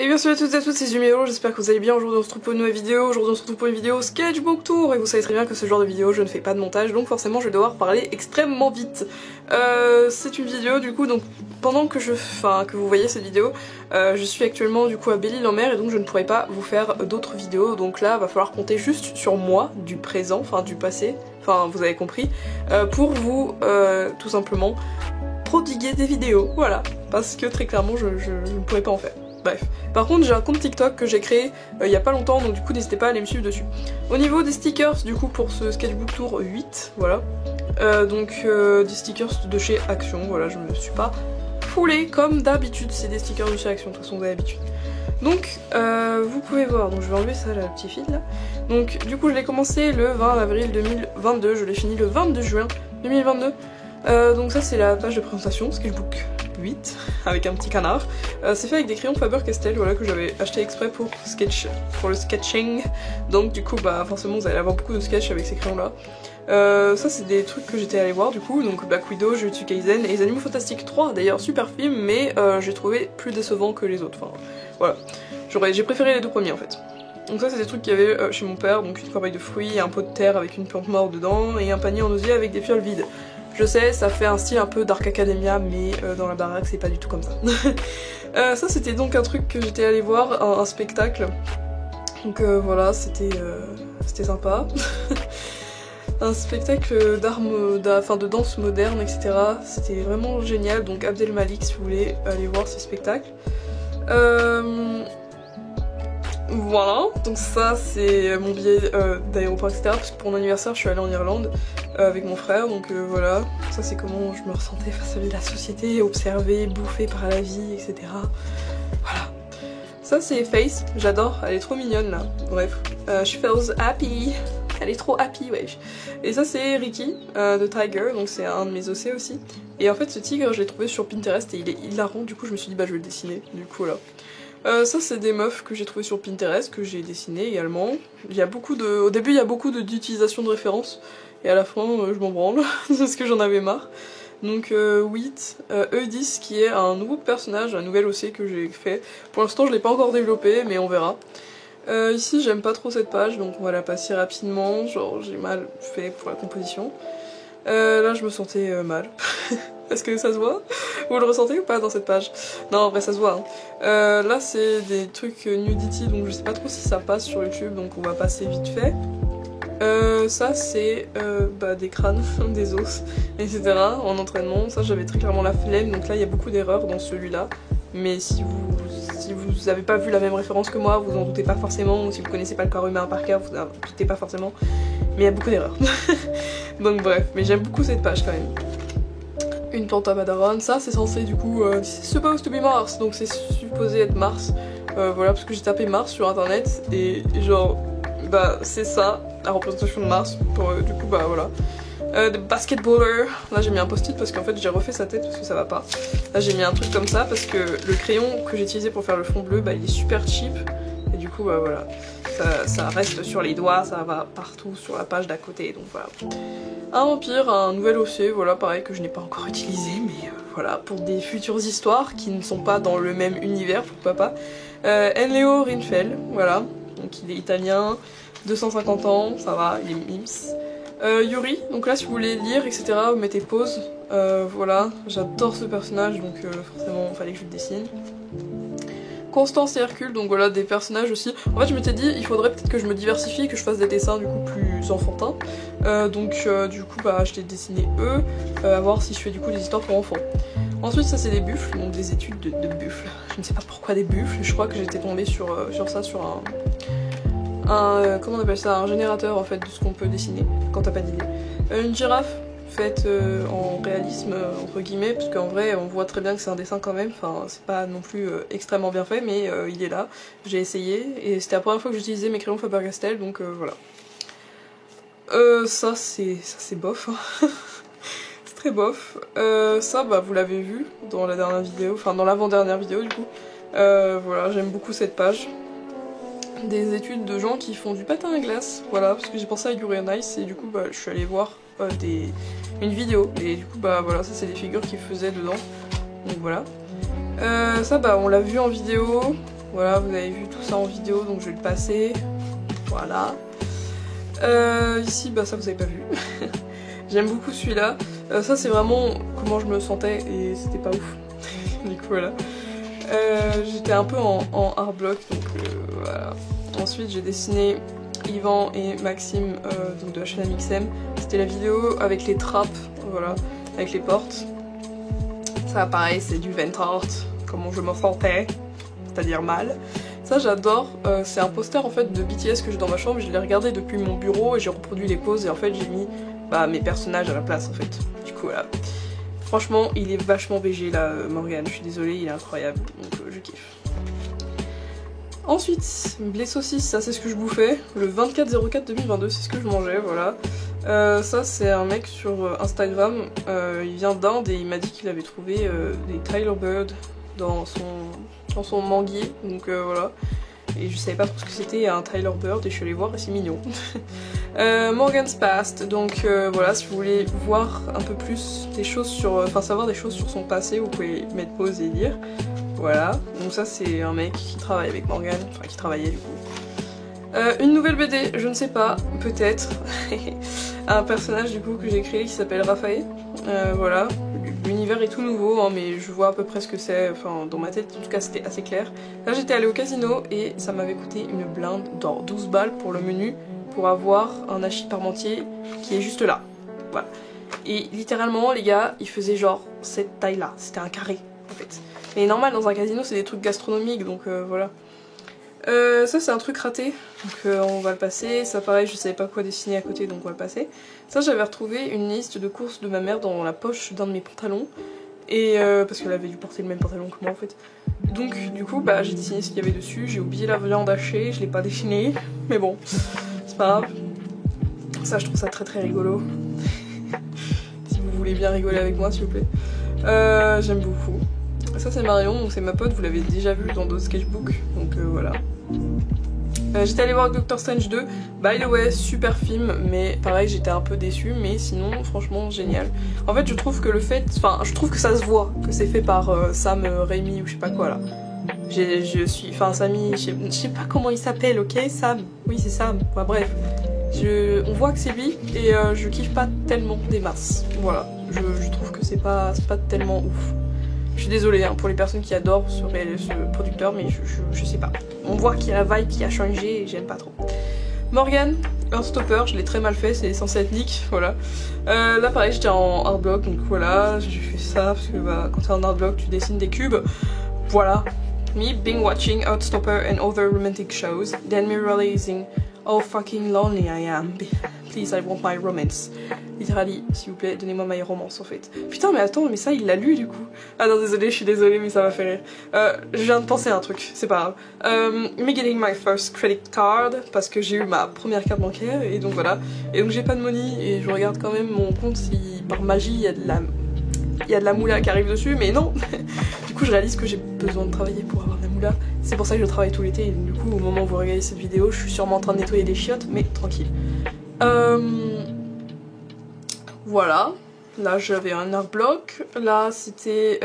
Et bien salut à toutes et à tous, c'est Zuméo, j'espère que vous allez bien. Aujourd'hui on se retrouve pour une nouvelle vidéo, aujourd'hui on se retrouve pour une vidéo Sketchbook Tour. Et vous savez très bien que ce genre de vidéo je ne fais pas de montage, donc forcément je vais devoir parler extrêmement vite. C'est une vidéo du coup, donc pendant que que vous voyez cette vidéo, je suis actuellement du coup à Belle-Île-en-Mer et donc je ne pourrai pas vous faire d'autres vidéos. Donc là va falloir compter juste sur moi, du présent, enfin du passé, enfin vous avez compris, pour vous tout simplement prodiguer des vidéos, voilà. Parce que très clairement je ne pourrais pas en faire. Bref. Par contre j'ai un compte TikTok que j'ai créé il y a pas longtemps, donc du coup n'hésitez pas à aller me suivre dessus. Au niveau des stickers du coup pour ce Sketchbook Tour 8, voilà. Des stickers de chez Action, voilà, je me suis pas foulée comme d'habitude, c'est des stickers de chez Action de toute façon vous avez l'habitude. Donc vous pouvez voir, donc je vais enlever ça, la petite fil là. Donc du coup je l'ai commencé le 20 avril 2022, je l'ai fini le 22 juin 2022. Donc ça c'est la page de présentation, Sketchbook 8, avec un petit canard. C'est fait avec des crayons Faber-Castell, voilà, que j'avais acheté exprès pour le sketching. Donc du coup bah forcément vous allez avoir beaucoup de sketch avec ces crayons là. Ça c'est des trucs que j'étais allée voir du coup, donc Black Widow, Jujutsu Kaisen et les Animaux Fantastiques 3, d'ailleurs super film, mais j'ai trouvé plus décevant que les autres, enfin voilà. J'ai préféré les deux premiers en fait. Donc ça c'est des trucs qu'il y avait chez mon père, donc une corbeille de fruits, un pot de terre avec une plante morte dedans, et un panier en osier avec des fioles vides. Je sais, ça fait un style un peu Dark Academia, mais dans la baraque c'est pas du tout comme ça. Ça c'était donc un truc que j'étais allée voir, un spectacle. Donc voilà, c'était sympa. Un spectacle de danse moderne, etc. C'était vraiment génial, donc Abdel Malik si vous voulez aller voir ce spectacle. Voilà, donc ça c'est mon billet d'aéroport, etc. Parce que pour mon anniversaire je suis allée en Irlande avec mon frère, donc voilà. Ça c'est comment je me ressentais face à la société, observée, bouffée par la vie, etc. Voilà. Ça c'est Face, j'adore, elle est trop mignonne là. Bref, she feels happy. Elle est trop happy, wesh. Et ça c'est Ricky de Tiger, donc c'est un de mes OC aussi. Et en fait ce tigre je l'ai trouvé sur Pinterest et il est hilarant, du coup je me suis dit bah je vais le dessiner, du coup là. Ça c'est des meufs que j'ai trouvé sur Pinterest, que j'ai dessiné également. Au début il y a beaucoup d'utilisation de références, et à la fin je m'en branle, parce que j'en avais marre. Donc Wheat, E10 qui est un nouveau personnage, un nouvel OC que j'ai fait. Pour l'instant je l'ai pas encore développé, mais on verra. Ici j'aime pas trop cette page, donc on va la passer rapidement, genre j'ai mal fait pour la composition. Là je me sentais mal. Est-ce que ça se voit? Vous le ressentez ou pas dans cette page? Non, en vrai ça se voit. Hein. Là c'est des trucs nudity, donc je sais pas trop si ça passe sur YouTube, donc on va passer vite fait. Ça c'est des crânes, des os, etc. en entraînement. Ça j'avais très clairement la flemme, donc là il y a beaucoup d'erreurs dans celui-là. Mais si vous avez pas vu la même référence que moi, vous en doutez pas forcément, ou si vous connaissez pas le corps humain par cœur, vous en doutez pas forcément. Mais il y a beaucoup d'erreurs. Donc bref, mais j'aime beaucoup cette page quand même. Une plante à Madaron, ça c'est censé du coup, c'est supposed to be Mars, donc c'est supposé être Mars. Voilà, parce que j'ai tapé Mars sur internet et genre, bah c'est ça, la représentation de Mars, du coup bah voilà. The basketballer, là j'ai mis un post-it parce qu'en fait j'ai refait sa tête parce que ça va pas. Là j'ai mis un truc comme ça parce que le crayon que j'ai utilisé pour faire le fond bleu, bah il est super cheap. Et du coup bah voilà, ça reste sur les doigts, ça va partout sur la page d'à côté, donc voilà. Un vampire, un nouvel OC, voilà pareil que je n'ai pas encore utilisé, mais voilà, pour des futures histoires qui ne sont pas dans le même univers, pourquoi pas. Enleo Rinfel, voilà, donc il est italien, 250 ans, ça va, il est mims. Yuri, donc là si vous voulez lire, etc., vous mettez pause, voilà, j'adore ce personnage, donc forcément il fallait que je le dessine. Constance et Hercule, donc voilà des personnages aussi. En fait je m'étais dit il faudrait peut-être que je me diversifie, que je fasse des dessins du coup plus enfantins. Du coup bah je l'ai dessiné eux, à voir si je fais du coup des histoires pour enfants. Ensuite ça c'est des buffles, donc des études de buffles. Je ne sais pas pourquoi des buffles, je crois que j'étais tombée sur ça sur comment on appelle ça, un générateur en fait de ce qu'on peut dessiner quand t'as pas d'idée. Une girafe faite en réalisme entre guillemets, parce qu'en vrai on voit très bien que c'est un dessin quand même, enfin c'est pas non plus extrêmement bien fait, mais il est là, j'ai essayé et c'était la première fois que j'utilisais mes crayons Faber-Castell, donc voilà. Ça c'est bof, hein. C'est très bof. Ça bah vous l'avez vu dans la dernière vidéo, enfin dans l'avant-dernière vidéo du coup. Voilà, j'aime beaucoup cette page. Des études de gens qui font du patin à glace, voilà, parce que j'ai pensé à Yuri on Ice et du coup bah je suis allée voir une vidéo et du coup bah voilà, ça c'est des figures qu'ils faisaient dedans, donc voilà. Ça bah on l'a vu en vidéo, Voilà, vous avez vu tout ça en vidéo, donc je vais le passer. Voilà. Ici, bah ça vous avez pas vu. J'aime beaucoup celui-là. Ça c'est vraiment comment je me sentais et c'était pas ouf. Du coup voilà. J'étais un peu en art block, donc voilà. Ensuite j'ai dessiné Yvan et Maxime donc de la chaîne AMXM. C'était la vidéo avec les trappes, voilà, avec les portes. Ça pareil c'est du vent art, comment je me sentais, c'est-à-dire mal. Ça j'adore, c'est un poster en fait de BTS que j'ai dans ma chambre, je l'ai regardé depuis mon bureau et j'ai reproduit les poses et en fait j'ai mis mes personnages à la place en fait. Du coup voilà. Franchement il est vachement BG là Morgan, je suis désolée, il est incroyable, donc je kiffe. Ensuite, les saucisses, ça c'est ce que je bouffais, le 24/04/2022, c'est ce que je mangeais, voilà. Ça c'est un mec sur Instagram, il vient d'Inde et il m'a dit qu'il avait trouvé des Tyler Bird dans son manguier, donc voilà. Et je savais pas trop ce que c'était un Tyler Bird et je suis allée voir et c'est mignon. Morgan's Past, donc voilà, si vous voulez voir un peu plus des choses sur, savoir des choses sur son passé, vous pouvez mettre pause et lire. Voilà, donc ça c'est un mec qui travaille avec Morgan, enfin qui travaillait du coup. Une nouvelle BD, je ne sais pas, peut-être. Un personnage du coup que j'ai créé qui s'appelle Raphaël. Voilà, l'univers est tout nouveau, hein, mais je vois à peu près ce que c'est, enfin dans ma tête en tout cas c'était assez clair. Là j'étais allée au casino et ça m'avait coûté une blinde d'or, 12 balles pour le menu, pour avoir un hachis parmentier qui est juste là. Voilà. Et littéralement les gars, ils faisaient genre cette taille là, c'était un carré en fait. Mais normal dans un casino c'est des trucs gastronomiques donc voilà. Ça c'est un truc raté, donc on va le passer. Ça pareil je savais pas quoi dessiner à côté donc on va le passer. Ça j'avais retrouvé une liste de courses de ma mère dans la poche d'un de mes pantalons. Et parce qu'elle avait dû porter le même pantalon que moi en fait. Donc du coup bah j'ai dessiné ce qu'il y avait dessus. J'ai oublié la viande hachée, je l'ai pas dessiné. Mais bon, c'est pas grave. Ça je trouve ça très très rigolo. Si vous voulez bien rigoler avec moi s'il vous plaît. J'aime beaucoup. Ça c'est Marion, donc c'est ma pote, vous l'avez déjà vu dans d'autres sketchbooks, donc voilà. J'étais allée voir Doctor Strange 2, by the way, super film, mais pareil j'étais un peu déçue, mais sinon franchement génial. En fait je trouve que je trouve que ça se voit, que c'est fait par Sam Raimi ou je sais pas quoi là. Samy, je sais pas comment il s'appelle, ok, Sam, oui c'est Sam, enfin, bref. On voit que c'est lui et je kiffe pas tellement des masses, voilà. Je trouve que c'est pas tellement ouf. Je suis désolée hein, pour les personnes qui adorent ce producteur, mais je sais pas. On voit qu'il y a la vibe qui a changé et j'aime pas trop. Morgan, Heartstopper, je l'ai très mal fait, c'est censé être Nick, voilà. Là pareil, j'étais en art block, donc voilà, j'ai fait ça, parce que quand t'es en art block, tu dessines des cubes. Voilà. Me being watching Heartstopper and other romantic shows, then me realizing how fucking lonely I am. Please, I want my romance. Littéralement, s'il vous plaît, donnez-moi my romance en fait. Putain, mais attends, mais ça il l'a lu du coup. Ah non, désolé, je suis désolée, mais ça m'a fait rire. Je viens de penser à un truc, c'est pas grave. Me getting my first credit card, parce que j'ai eu ma première carte bancaire, et donc voilà. Et donc j'ai pas de money, et je regarde quand même mon compte si par magie il y a de la moula qui arrive dessus, mais non. Du coup, je réalise que j'ai besoin de travailler pour avoir de la moula. C'est pour ça que je travaille tout l'été, et du coup, au moment où vous regardez cette vidéo, je suis sûrement en train de nettoyer des chiottes, mais tranquille. Voilà, là j'avais un art block, là c'était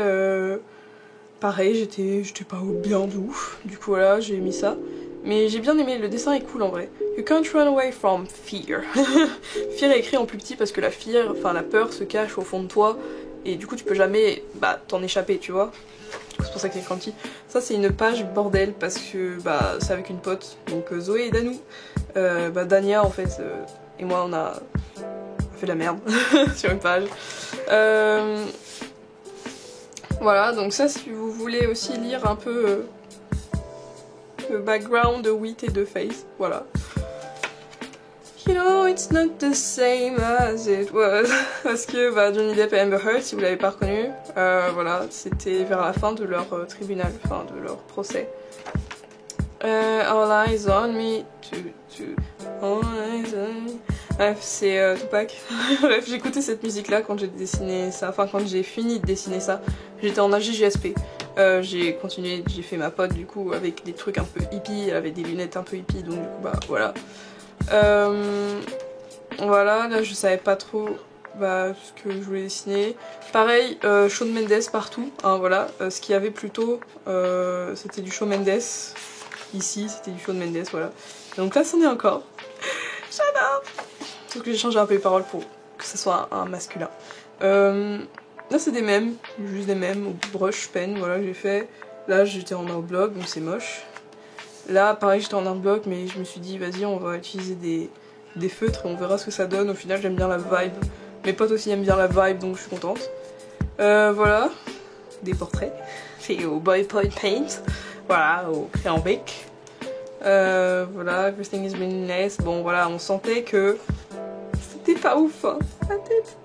pareil, j'étais pas bien de ouf, du coup voilà j'ai mis ça, mais j'ai bien aimé, le dessin est cool en vrai. You can't run away from fear. Fear est écrit en plus petit parce que la peur se cache au fond de toi et du coup tu peux jamais t'en échapper tu vois. C'est pour ça que c'est écrit en petit. Ça c'est une page bordel parce que c'est avec une pote, donc Zoé et Danou. Dania en fait et moi on a fait de la merde sur une page. Voilà, donc ça si vous voulez aussi lire un peu le background de Wheat et de Face, voilà. You know it's not the same as it was. Parce que Johnny Depp et Amber Heard, si vous l'avez pas reconnu, voilà, c'était vers la fin de leur tribunal, enfin de leur procès. All eyes on me, all eyes on me. Bref, c'est Tupac. Bref, j'écoutais cette musique là quand j'ai dessiné ça, enfin quand j'ai fini de dessiner ça. J'étais en AGGSP. J'ai continué, j'ai fait ma pote du coup avec des trucs un peu hippie, elle avait des lunettes un peu hippie donc du coup voilà. Voilà, là je savais pas trop bah, ce que je voulais dessiner. Pareil, Shawn Mendes partout, hein, voilà. Ce qu'il y avait plus tôt, c'était du Shawn Mendes. Ici, c'était du Shawn Mendes, voilà. Donc là, c'en est encore. J'adore. Sauf que j'ai changé un peu les paroles pour que ce soit un masculin. Là, c'est des mèmes, juste des mèmes au brush pen, voilà, que j'ai fait. Là, j'étais en art block, donc c'est moche. Là, pareil, j'étais en art block, mais je me suis dit, vas-y, on va utiliser des feutres et on verra ce que ça donne. Au final, j'aime bien la vibe. Mes potes aussi aiment bien la vibe, donc je suis contente. Voilà, des portraits. C'est au Boy Point Paint, voilà, au crayon bic. Voilà, everything is really nice. Bon, voilà, on sentait que c'était pas ouf, hein, la tête.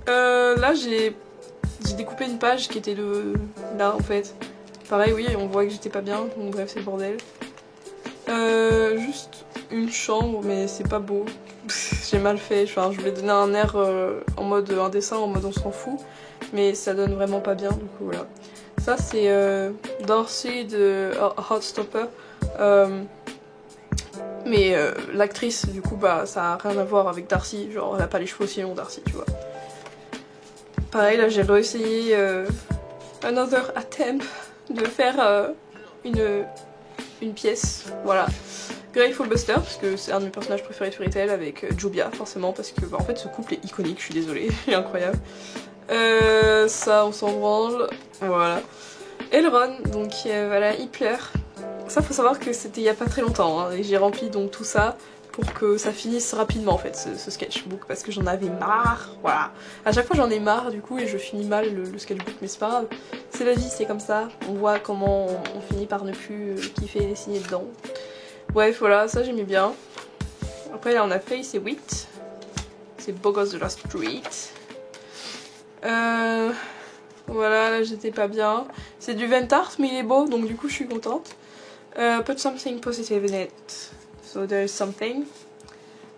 Là, j'ai découpé une page qui était là, en fait. Pareil, oui, on voit que j'étais pas bien, donc bref, c'est le bordel. Juste une chambre, mais c'est pas beau. J'ai mal fait, enfin, je voulais donner un air en mode un dessin, en mode on s'en fout, mais ça donne vraiment pas bien, du coup voilà. Ça c'est Darcy de Heartstopper, mais l'actrice, du coup, bah ça a rien à voir avec Darcy, genre elle a pas les cheveux aussi longs, Darcy, tu vois. Pareil, là j'ai réessayé another attempt de faire une pièce, voilà. Grateful Buster, parce que c'est un de mes personnages préférés de Fairy Tail, avec Jubia, forcément, parce que bah, en fait ce couple est iconique, je suis désolée, il est incroyable. Ça, on s'en branle, voilà. Elron, donc voilà, il pleure. Ça, faut savoir que c'était il y a pas très longtemps, hein, et j'ai rempli donc tout ça pour que ça finisse rapidement en fait, ce sketchbook, parce que j'en avais marre, voilà. À chaque fois j'en ai marre du coup, et je finis mal le sketchbook, mais c'est pas grave. C'est la vie, c'est comme ça, on voit comment on finit par ne plus kiffer et dessiner dedans. Bref, voilà, ça j'aimais bien. Après là on a Face et Wit. C'est Beau Gosse de la Street. Voilà, là j'étais pas bien. C'est du Ventart, mais il est beau, donc du coup je suis contente. Put something positive in it. So there is something.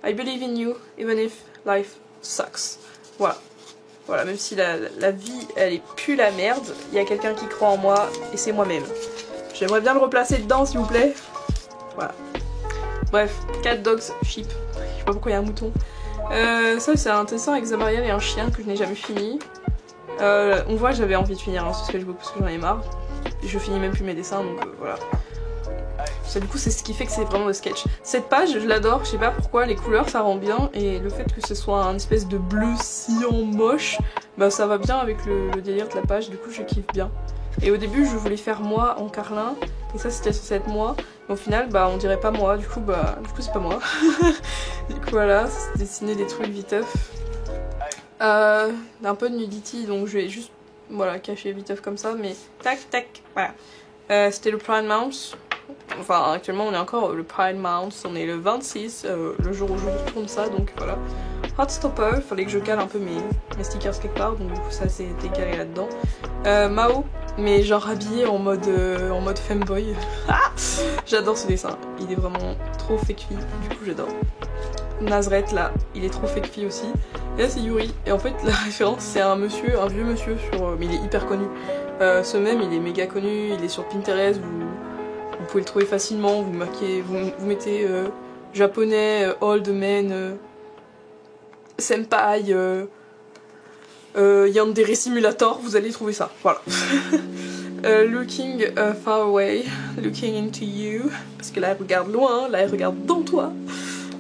I believe in you, even if life sucks. Voilà. Voilà, même si la vie elle est plus la merde, il y a quelqu'un qui croit en moi, et c'est moi-même. J'aimerais bien le replacer dedans s'il vous plaît. Voilà. Bref, Cat Dogs Sheep. Je sais pas pourquoi il y a un mouton. Ça c'est un dessin avec Zamariel et un chien que je n'ai jamais fini. On voit que j'avais envie de finir ce sketchbook parce que j'en ai marre. Et je finis même plus mes dessins, donc voilà. Ça, du coup c'est ce qui fait que c'est vraiment le sketch. Cette page je l'adore, je sais pas pourquoi, les couleurs ça rend bien. Et le fait que ce soit un espèce de bleu cyan moche, bah ça va bien avec le délire de la page, du coup je kiffe bien. Et au début je voulais faire moi en carlin, et ça c'était censé être moi. Mais au final bah on dirait pas moi, du coup c'est pas moi. Du coup voilà, c'est dessiner des trucs viteuf. Un peu de nudity, donc je vais juste voilà cacher viteuf comme ça, mais tac tac, voilà. C'était le Pride Month. Enfin actuellement on est encore le Pride Month, on est le 26, le jour où je tourne ça, donc voilà. Heartstopper, il fallait que je cale un peu mes stickers quelque part, donc du coup ça s'est calé là-dedans. Mao, mais genre habillé en mode femboy. J'adore ce dessin, il est vraiment trop fake fille, du coup j'adore. Nazareth là, il est trop fake fille aussi. Et là c'est Yuri, et en fait la référence c'est un vieux monsieur mais il est hyper connu. Ce mème il est méga connu, il est sur Pinterest, vous pouvez le trouver facilement, vous mettez japonais, old man, senpai, Yandere Simulator, vous allez trouver ça, voilà. Looking far away, looking into you, parce que là elle regarde loin, là elle regarde dans toi.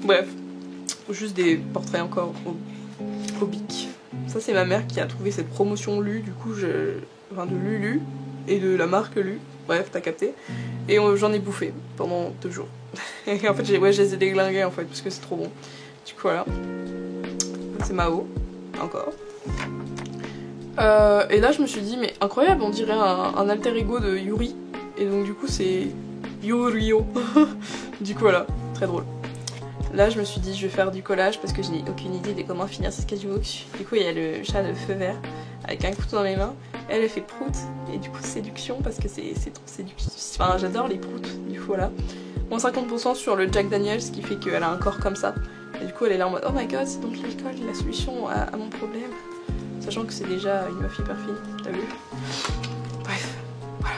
Bref, juste des portraits encore au bic. Ça c'est ma mère qui a trouvé cette promotion Lu, du coup enfin de Lulu et de la marque Lu, bref t'as capté. Et j'en ai bouffé pendant 2 jours. Et en fait je les ai déglingués en fait parce que c'est trop bon. Du coup voilà. C'est Mao, encore. Et là je me suis dit mais incroyable, on dirait un alter ego de Yuri. Et donc du coup c'est Yurio. Du coup voilà, très drôle. Là je me suis dit je vais faire du collage parce que je n'ai aucune idée de comment finir ce sketchbook. Du coup il y a le chat de feu vert avec un couteau dans les mains. Elle fait prout et du coup séduction parce que c'est trop séduction. Enfin j'adore les proutes, du coup voilà. Moins 50% sur le Jack Daniels, ce qui fait qu'elle a un corps comme ça. Et du coup elle est là en mode oh my god, c'est donc l'alcool la solution à mon problème. Sachant que c'est déjà une meuf hyper fine, t'as vu. Bref, voilà.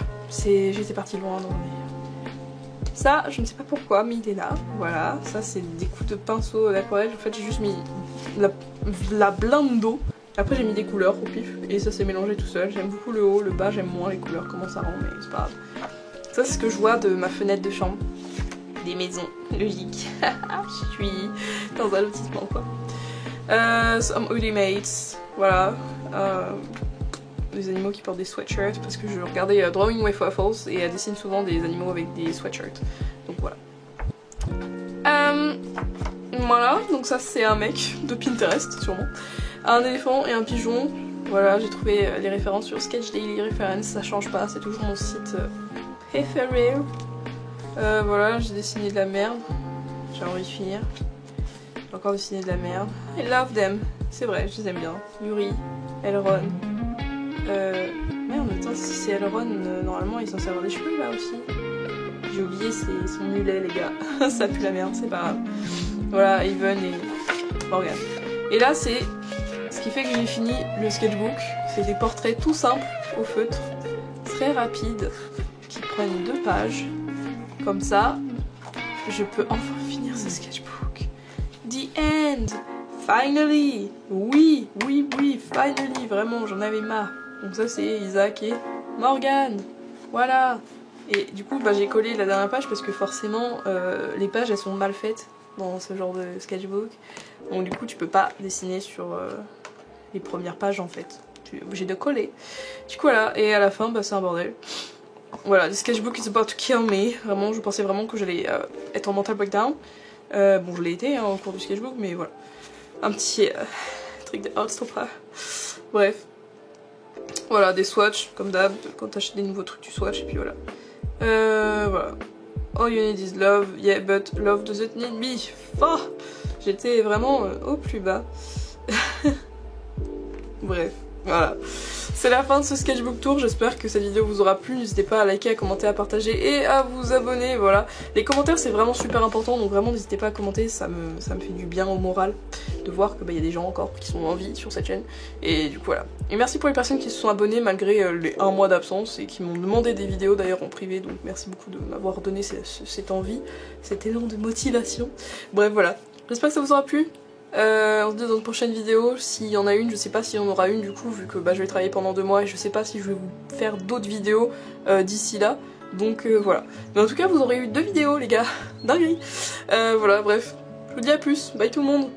J'étais partie loin dans mes... Ça, je ne sais pas pourquoi, mais il est là, voilà. Ça c'est des coups de pinceau d'aquarelle. En fait j'ai juste mis la blinde d'eau. Après j'ai mis des couleurs au pif et ça s'est mélangé tout seul. J'aime beaucoup le haut, le bas j'aime moins les couleurs, comment ça rend, mais c'est pas grave. Ça c'est ce que je vois de ma fenêtre de chambre. Des maisons, logique. Je suis dans un lotissement quoi. Some hoodie mates, voilà. Des animaux qui portent des sweatshirts parce que je regardais Drawing with Waffles et elle dessine souvent des animaux avec des sweatshirts. Donc voilà. Voilà, donc ça c'est un mec de Pinterest sûrement. Un éléphant et un pigeon. Voilà, j'ai trouvé les références sur Sketch Daily Reference, ça change pas, c'est toujours mon site préféré. Voilà, j'ai dessiné de la merde. J'ai envie de finir. J'ai encore dessiné de la merde. I love them, c'est vrai, je les aime bien. Yuri, Elron. Merde, attends, si c'est Elron, normalement il est censé avoir des cheveux là aussi. J'ai oublié son mulet les gars. Ça pue la merde, c'est pas grave. Voilà, Even et Morgan. Et là c'est ce qui fait que j'ai fini le sketchbook. C'est des portraits tout simples au feutre, très rapides, qui prennent 2 pages. Comme ça, je peux enfin finir ce sketchbook. The end! Finally! Oui, oui, oui, finally! Vraiment, j'en avais marre. Donc ça c'est Isaac et Morgan. Voilà. Et du coup bah, j'ai collé la dernière page parce que forcément les pages elles sont mal faites dans ce genre de sketchbook. Donc du coup tu peux pas dessiner sur les premières pages en fait. Tu es obligé de coller. Du coup voilà, et à la fin bah, c'est un bordel. Voilà, the sketchbook is about to kill me. Vraiment, je pensais vraiment que j'allais être en mental breakdown. Bon je l'ai été hein, au cours du sketchbook mais voilà. Un petit truc de Heartstopper. Bref. Voilà, des swatchs, comme d'hab, quand t'achètes des nouveaux trucs tu swatches et puis voilà. Voilà. All you need is love, yeah, but love doesn't need me. Oh, j'étais vraiment au plus bas. Bref, voilà. C'est la fin de ce sketchbook tour, j'espère que cette vidéo vous aura plu, n'hésitez pas à liker, à commenter, à partager et à vous abonner, voilà. Les commentaires c'est vraiment super important, donc vraiment n'hésitez pas à commenter, ça me fait du bien au moral de voir que y a des gens encore qui sont en vie sur cette chaîne, et du coup voilà. Et merci pour les personnes qui se sont abonnées malgré les 1 mois d'absence et qui m'ont demandé des vidéos d'ailleurs en privé, donc merci beaucoup de m'avoir donné cette envie, cet élan de motivation. Bref voilà, j'espère que ça vous aura plu. On se dit dans une prochaine vidéo, s'il y en a une, je sais pas s'il y en aura une du coup vu que bah, je vais travailler pendant 2 mois et je sais pas si je vais vous faire d'autres vidéos d'ici là, donc voilà. Mais en tout cas vous aurez eu 2 vidéos les gars, dinguerie. Voilà bref, je vous dis à plus, bye tout le monde.